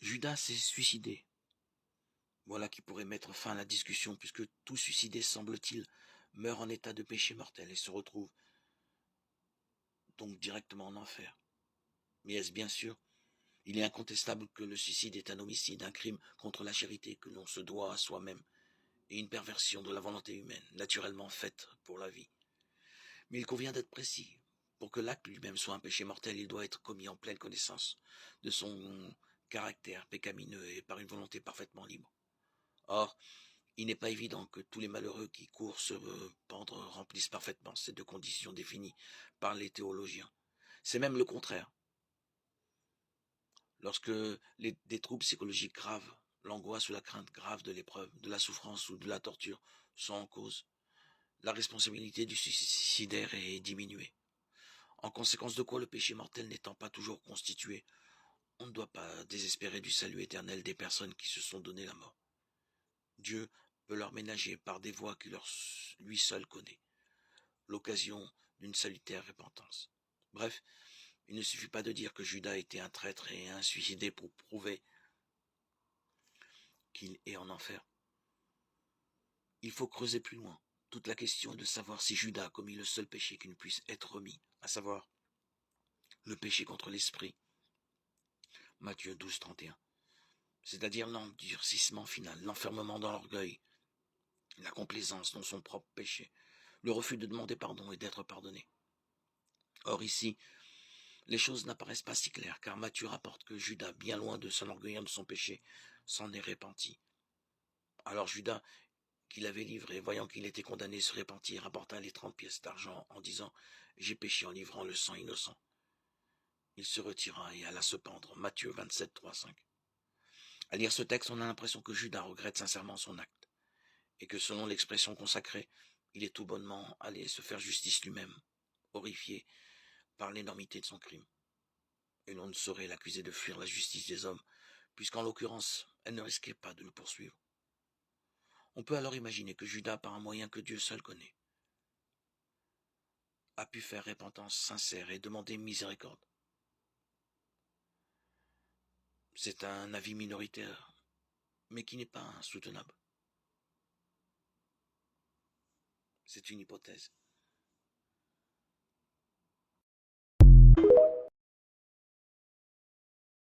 Judas s'est suicidé. Voilà qui pourrait mettre fin à la discussion, puisque tout suicidé, semble-t-il, meurt en état de péché mortel et se retrouve donc directement en enfer. Mais est-ce bien sûr? Il est incontestable que le suicide est un homicide, un crime contre la charité que l'on se doit à soi-même, et une perversion de la volonté humaine, naturellement faite pour la vie. Mais il convient d'être précis. Pour que l'acte lui-même soit un péché mortel, il doit être commis en pleine connaissance de son caractère pécamineux et par une volonté parfaitement libre. Or, il n'est pas évident que tous les malheureux qui courent se pendre remplissent parfaitement ces deux conditions définies par les théologiens. C'est même le contraire. Lorsque des troubles psychologiques graves, l'angoisse ou la crainte grave de l'épreuve, de la souffrance ou de la torture sont en cause, la responsabilité du suicidaire est diminuée. En conséquence de quoi, le péché mortel n'étant pas toujours constitué, on ne doit pas désespérer du salut éternel des personnes qui se sont donné la mort. Dieu peut leur ménager par des voies qu'il lui seul connaît, l'occasion d'une salutaire repentance. Bref, il ne suffit pas de dire que Judas était un traître et un suicidé pour prouver qu'il est en enfer. Il faut creuser plus loin. Toute la question est de savoir si Judas a commis le seul péché qui ne puisse être remis, à savoir le péché contre l'esprit. Matthieu 12, 31. C'est-à-dire l'endurcissement final, l'enfermement dans l'orgueil, la complaisance dans son propre péché, le refus de demander pardon et d'être pardonné. Or ici, les choses n'apparaissent pas si claires, car Matthieu rapporte que Judas, bien loin de s'enorgueillir de son péché, s'en est repenti. Alors Judas, qui l'avait livré, voyant qu'il était condamné, se repentit et rapporta les 30 pièces d'argent en disant « J'ai péché en livrant le sang innocent ». Il se retira et alla se pendre. Matthieu 27, 3, 5. À lire ce texte, on a l'impression que Judas regrette sincèrement son acte, et que selon l'expression consacrée, il est tout bonnement allé se faire justice lui-même, horrifié par l'énormité de son crime. Et l'on ne saurait l'accuser de fuir la justice des hommes, puisqu'en l'occurrence, elle ne risquait pas de le poursuivre. On peut alors imaginer que Judas, par un moyen que Dieu seul connaît, a pu faire repentance sincère et demander miséricorde. C'est un avis minoritaire, mais qui n'est pas insoutenable. C'est une hypothèse.